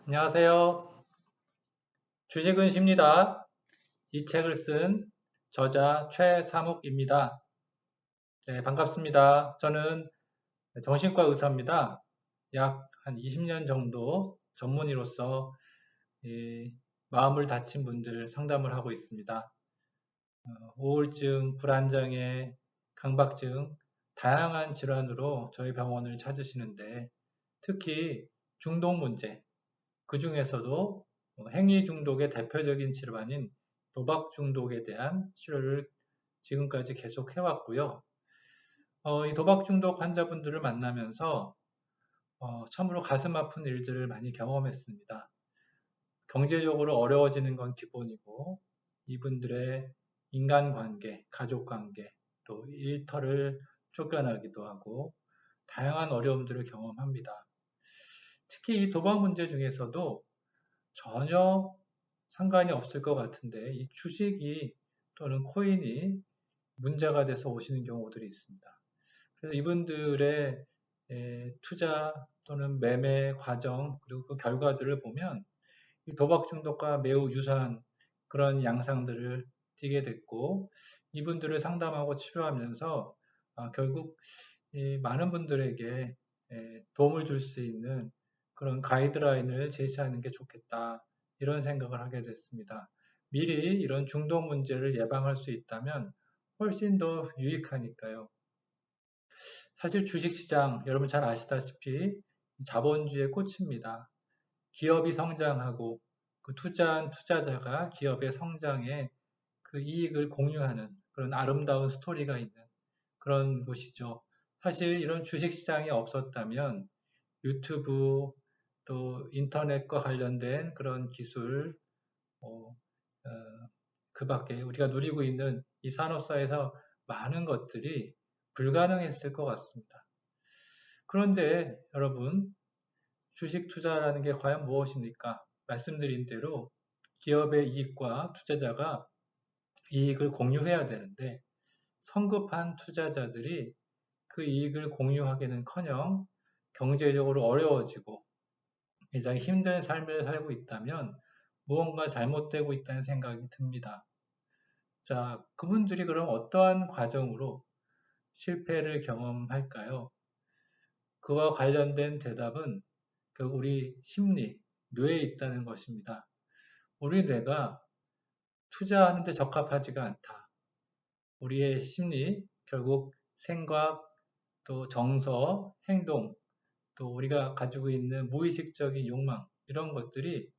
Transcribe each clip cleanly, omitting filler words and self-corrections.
안녕하세요. 주식은 쉽니다. 이 책을 쓴 저자 최삼욱입니다. 네, 반갑습니다. 저는 정신과 의사입니다. 약 한 20년 정도 전문의로서 마음을 다친 분들 상담을 하고 있습니다. 우울증, 불안장애, 강박증, 다양한 질환으로 저희 병원을 찾으시는데 특히 중독 문제, 그 중에서도 행위 중독의 대표적인 질환인 도박 중독에 대한 치료를 지금까지 계속 해왔고요. 이 도박 중독 환자분들을 만나면서 참으로 가슴 아픈 일들을 많이 경험했습니다. 경제적으로 어려워지는 건 기본이고 이분들의 인간관계, 가족관계, 또 일터를 쫓겨나기도 하고 다양한 어려움들을 경험합니다. 특히 이 도박 문제 중에서도 전혀 상관이 없을 것 같은데 이 주식이 또는 코인이 문제가 돼서 오시는 경우들이 있습니다. 그래서 이분들의 투자 또는 매매 과정 그리고 그 결과들을 보면 이 도박 중독과 매우 유사한 그런 양상들을 띠게 됐고 이분들을 상담하고 치료하면서 결국 많은 분들에게 도움을 줄 수 있는 그런 가이드라인을 제시하는 게 좋겠다 이런 생각을 하게 됐습니다. 미리 이런 중독 문제를 예방할 수 있다면 훨씬 더 유익하니까요. 사실 주식시장 여러분 잘 아시다시피 자본주의의 꽃입니다. 기업이 성장하고 그 투자한 투자자가 기업의 성장에 그 이익을 공유하는 그런 아름다운 스토리가 있는 그런 곳이죠. 사실 이런 주식시장이 없었다면 유튜브 또 인터넷과 관련된 그런 기술, 어, 그 밖에 우리가 누리고 있는 이 산업사에서 많은 것들이 불가능했을 것 같습니다. 그런데 여러분, 주식 투자라는 게 과연 무엇입니까? 말씀드린 대로 기업의 이익과 투자자가 이익을 공유해야 되는데 성급한 투자자들이 그 이익을 공유하기는커녕 경제적으로 어려워지고 굉장히 힘든 삶을 살고 있다면 무언가 잘못되고 있다는 생각이 듭니다. 자, 그분들이 그럼 어떠한 과정으로 실패를 경험할까요? 그와 관련된 대답은 결국 우리 심리, 뇌에 있다는 것입니다. 우리 뇌가 투자하는 데 적합하지가 않다. 우리의 심리, 결국 생각, 또 정서, 행동, 또 우리가 가지고 있는 무의식적인 욕망, 이런 것들이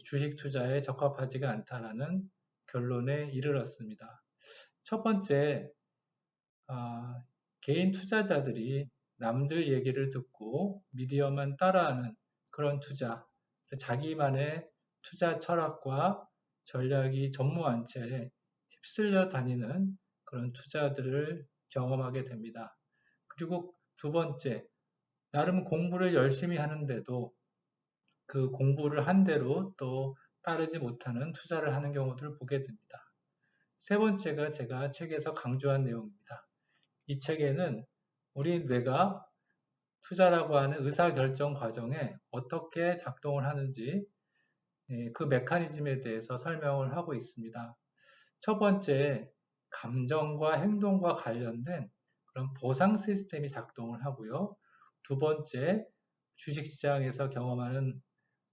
주식 투자에 적합하지가 않다라는 결론에 이르렀습니다. 첫 번째, 개인 투자자들이 남들 얘기를 듣고 미디어만 따라하는 그런 투자, 자기만의 투자 철학과 전략이 전무한 채 휩쓸려 다니는 그런 투자들을 경험하게 됩니다. 그리고 두 번째, 나름 공부를 열심히 하는데도 그 공부를 한 대로 또 따르지 못하는 투자를 하는 경우들을 보게 됩니다. 세 번째가 제가 책에서 강조한 내용입니다. 이 책에는 우리 뇌가 투자라고 하는 의사결정 과정에 어떻게 작동을 하는지 그 메커니즘에 대해서 설명을 하고 있습니다. 첫 번째, 감정과 행동과 관련된 그런 보상 시스템이 작동을 하고요. 두 번째, 주식시장에서 경험하는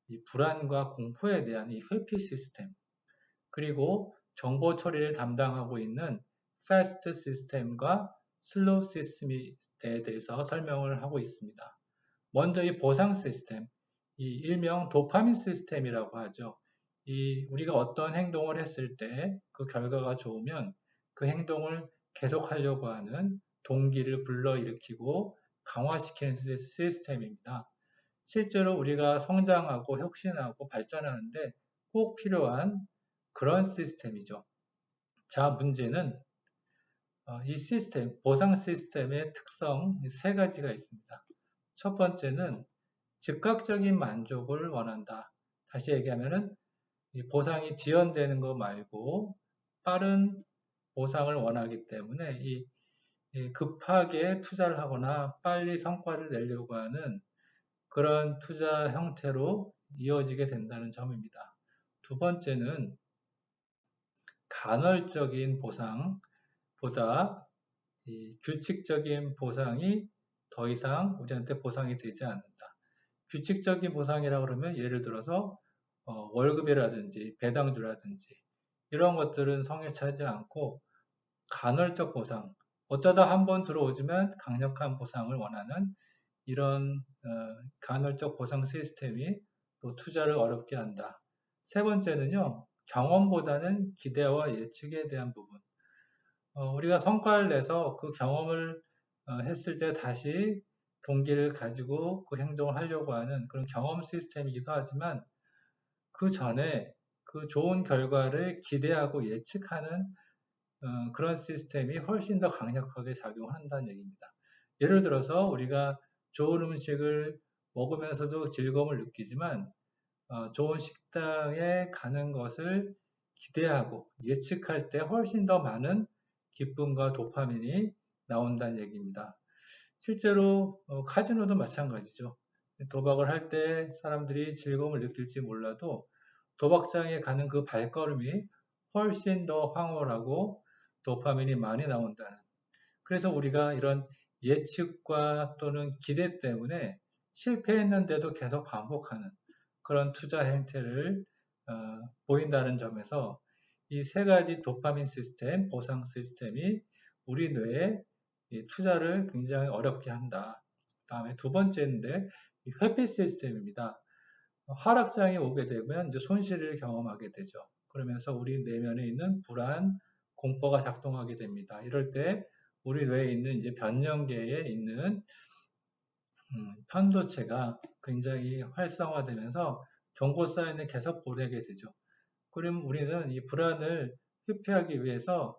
이 불안과 공포에 대한 이 회피 시스템, 그리고 정보 처리를 담당하고 있는 fast 시스템과 슬로우 시스템에 대해서 설명을 하고 있습니다. 먼저 이 보상 시스템, 이 일명 도파민 시스템이라고 하죠. 이 우리가 어떤 행동을 했을 때 그 결과가 좋으면 그 행동을 계속하려고 하는 동기를 불러일으키고 강화시키는 시스템입니다. 실제로 우리가 성장하고 혁신하고 발전하는데 꼭 필요한 그런 시스템이죠. 자, 문제는 이 시스템, 보상 시스템의 특성 세 가지가 있습니다. 첫 번째는 즉각적인 만족을 원한다. 다시 얘기하면은 이 보상이 지연되는 거 말고 빠른 보상을 원하기 때문에 이 급하게 투자를 하거나 빨리 성과를 내려고 하는 그런 투자 형태로 이어지게 된다는 점입니다. 두 번째는 간헐적인 보상보다 이 규칙적인 보상이 더 이상 우리한테 보상이 되지 않는다. 규칙적인 보상이라고 그러면 예를 들어서 월급이라든지 배당주라든지 이런 것들은 성에 차지 않고 간헐적 보상, 어쩌다 한번 들어오지만 강력한 보상을 원하는 이런 간헐적 보상 시스템이 또 투자를 어렵게 한다. 세 번째는요, 경험보다는 기대와 예측에 대한 부분. 우리가 성과를 내서 그 경험을 했을 때 다시 동기를 가지고 그 행동을 하려고 하는 그런 경험 시스템이기도 하지만 그 전에 그 좋은 결과를 기대하고 예측하는 그런 시스템이 훨씬 더 강력하게 작용한다는 얘기입니다. 예를 들어서 우리가 좋은 음식을 먹으면서도 즐거움을 느끼지만 좋은 식당에 가는 것을 기대하고 예측할 때 훨씬 더 많은 기쁨과 도파민이 나온다는 얘기입니다. 실제로 카지노도 마찬가지죠. 도박을 할 때 사람들이 즐거움을 느낄지 몰라도 도박장에 가는 그 발걸음이 훨씬 더 황홀하고 도파민이 많이 나온다는. 그래서 우리가 이런 예측과 또는 기대 때문에 실패했는데도 계속 반복하는 그런 투자 행태를 보인다는 점에서 이 세 가지 도파민 시스템, 보상 시스템이 우리 뇌에 투자를 굉장히 어렵게 한다. 다음에 두 번째인데 회피 시스템입니다. 하락장이 오게 되면 이제 손실을 경험하게 되죠. 그러면서 우리 내면에 있는 불안, 공포가 작동하게 됩니다. 이럴 때 우리 뇌에 있는 이제 변연계에 있는 편도체가 굉장히 활성화되면서 경고 사인을 계속 보내게 되죠. 그럼 우리는 이 불안을 회피하기 위해서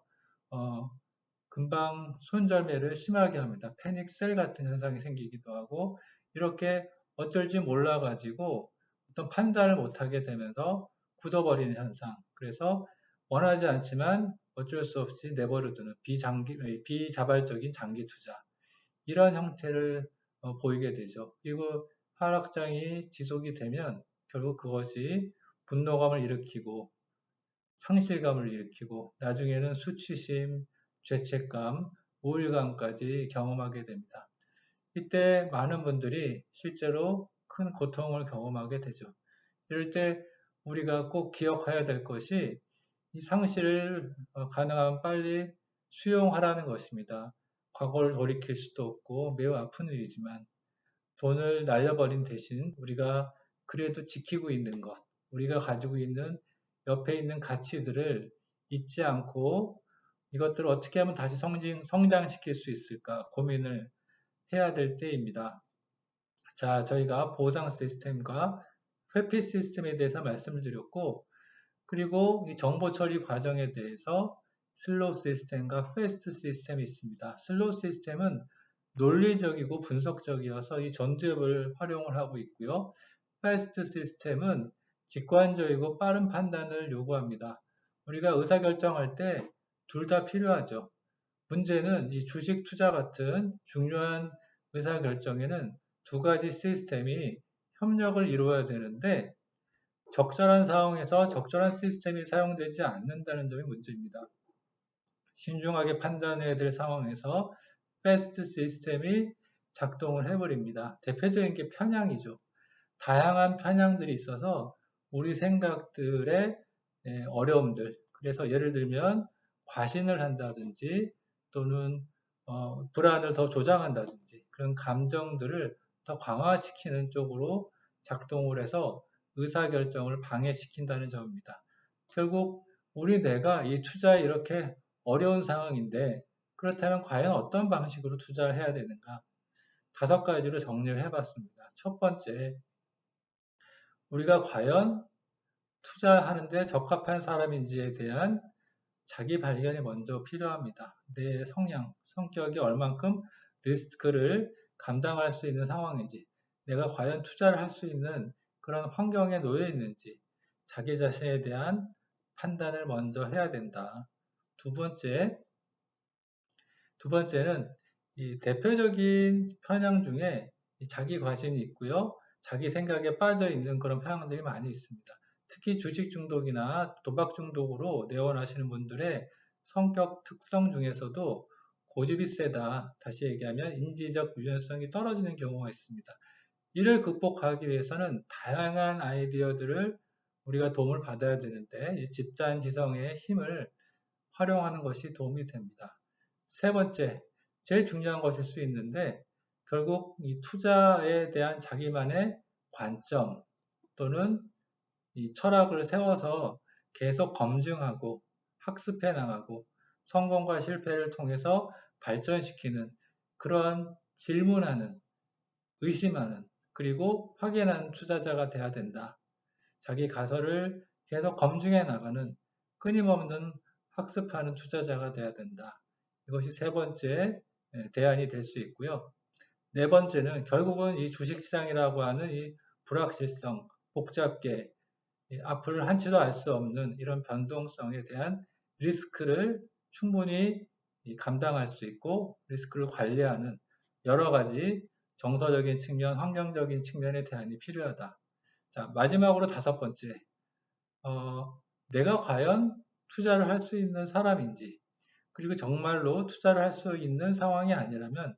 금방 손절매를 심하게 합니다. 패닉셀 같은 현상이 생기기도 하고 이렇게 어쩔지 몰라가지고 어떤 판단을 못하게 되면서 굳어버리는 현상. 그래서 원하지 않지만 어쩔 수 없이 내버려두는 비자발적인 장기 투자. 이런 형태를 보이게 되죠. 그리고 하락장이 지속이 되면 결국 그것이 분노감을 일으키고 상실감을 일으키고 나중에는 수치심, 죄책감, 우울감까지 경험하게 됩니다. 이때 많은 분들이 실제로 큰 고통을 경험하게 되죠. 이럴 때 우리가 꼭 기억해야 될 것이 이 상실을 가능하면 빨리 수용하라는 것입니다. 과거를 돌이킬 수도 없고 매우 아픈 일이지만 돈을 날려버린 대신 우리가 그래도 지키고 있는 것, 우리가 가지고 있는 옆에 있는 가치들을 잊지 않고 이것들을 어떻게 하면 다시 성장시킬 수 있을까 고민을 해야 될 때입니다. 자, 저희가 보상 시스템과 회피 시스템에 대해서 말씀을 드렸고, 그리고 이 정보 처리 과정에 대해서 슬로우 시스템과 패스트 시스템이 있습니다. 슬로우 시스템은 논리적이고 분석적이어서 이 전두엽을 활용을 하고 있고요. 패스트 시스템은 직관적이고 빠른 판단을 요구합니다. 우리가 의사결정할 때 둘 다 필요하죠. 문제는 이 주식 투자 같은 중요한 의사결정에는 두 가지 시스템이 협력을 이루어야 되는데 적절한 상황에서 적절한 시스템이 사용되지 않는다는 점이 문제입니다. 신중하게 판단해야 될 상황에서 패스트 시스템이 작동을 해버립니다. 대표적인 게 편향이죠. 다양한 편향들이 있어서 우리 생각들의 어려움들, 그래서 예를 들면 과신을 한다든지 또는 불안을 더 조장한다든지 그런 감정들을 더 강화시키는 쪽으로 작동을 해서 의사결정을 방해시킨다는 점입니다. 결국 우리 뇌가 이 투자에 이렇게 어려운 상황인데 그렇다면 과연 어떤 방식으로 투자를 해야 되는가? 5가지로 정리를 해봤습니다. 첫 번째, 우리가 과연 투자하는데 적합한 사람인지에 대한 자기 발견이 먼저 필요합니다. 내 성향, 성격이 얼만큼 리스크를 감당할 수 있는 상황인지, 내가 과연 투자를 할 수 있는 그런 환경에 놓여 있는지, 자기 자신에 대한 판단을 먼저 해야 된다. 두 번째는 이 대표적인 편향 중에 자기 과신이 있고요. 자기 생각에 빠져 있는 그런 상황들이 많이 있습니다. 특히 주식 중독이나 도박 중독으로 내원하시는 분들의 성격 특성 중에서도 고집이 세다. 다시 얘기하면 인지적 유연성이 떨어지는 경우가 있습니다. 이를 극복하기 위해서는 다양한 아이디어들을 우리가 도움을 받아야 되는데 집단지성의 힘을 활용하는 것이 도움이 됩니다. 세 번째, 제일 중요한 것일 수 있는데 결국 이 투자에 대한 자기만의 관점 또는 이 철학을 세워서 계속 검증하고 학습해 나가고 성공과 실패를 통해서 발전시키는 그러한 질문하는, 의심하는, 그리고 확인하는 투자자가 돼야 된다. 자기 가설을 계속 검증해 나가는 끊임없는 학습하는 투자자가 돼야 된다. 이것이 세 번째 대안이 될 수 있고요. 네 번째는 결국은 이 주식시장이라고 하는 이 불확실성, 복잡계, 앞을 한치도 알 수 없는 이런 변동성에 대한 리스크를 충분히 감당할 수 있고 리스크를 관리하는 여러 가지 정서적인 측면, 환경적인 측면의 대안이 필요하다. 자, 마지막으로 다섯 번째, 내가 과연 투자를 할 수 있는 사람인지, 그리고 정말로 투자를 할 수 있는 상황이 아니라면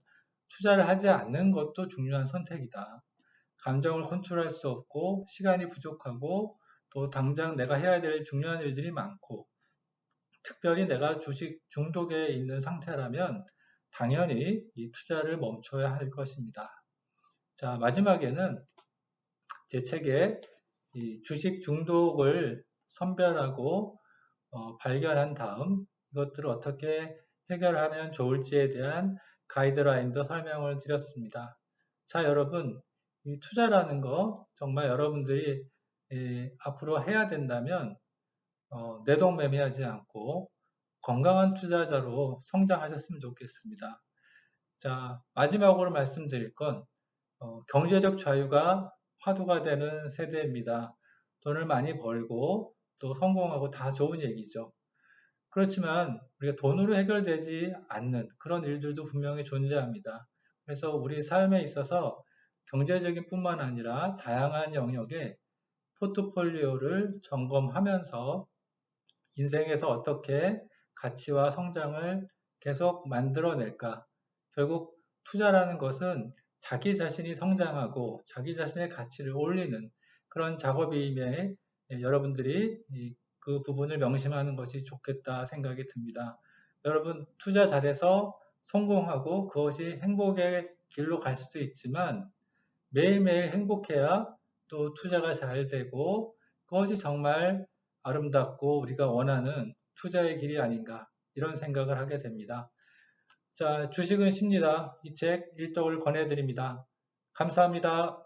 투자를 하지 않는 것도 중요한 선택이다. 감정을 컨트롤할 수 없고 시간이 부족하고 또 당장 내가 해야 될 중요한 일들이 많고 특별히 내가 주식 중독에 있는 상태라면 당연히 이 투자를 멈춰야 할 것입니다. 자, 마지막에는 제 책에 이 주식 중독을 선별하고 발견한 다음 이것들을 어떻게 해결하면 좋을지에 대한 가이드라인도 설명을 드렸습니다. 자, 여러분, 이 투자라는 거 정말 여러분들이 앞으로 해야 된다면 내동매매하지 않고 건강한 투자자로 성장하셨으면 좋겠습니다. 자, 마지막으로 말씀드릴 건 경제적 자유가 화두가 되는 세대입니다. 돈을 많이 벌고 또 성공하고 다 좋은 얘기죠. 그렇지만 우리가 돈으로 해결되지 않는 그런 일들도 분명히 존재합니다. 그래서 우리 삶에 있어서 경제적인 뿐만 아니라 다양한 영역의 포트폴리오를 점검하면서 인생에서 어떻게 가치와 성장을 계속 만들어낼까? 결국 투자라는 것은 자기 자신이 성장하고 자기 자신의 가치를 올리는 그런 작업임에 여러분들이 그 부분을 명심하는 것이 좋겠다 생각이 듭니다. 여러분 투자 잘해서 성공하고 그것이 행복의 길로 갈 수도 있지만 매일매일 행복해야 또 투자가 잘 되고 그것이 정말 아름답고 우리가 원하는 투자의 길이 아닌가 이런 생각을 하게 됩니다. 자, 주식은 쉽니다. 이 책 일독을 권해드립니다. 감사합니다.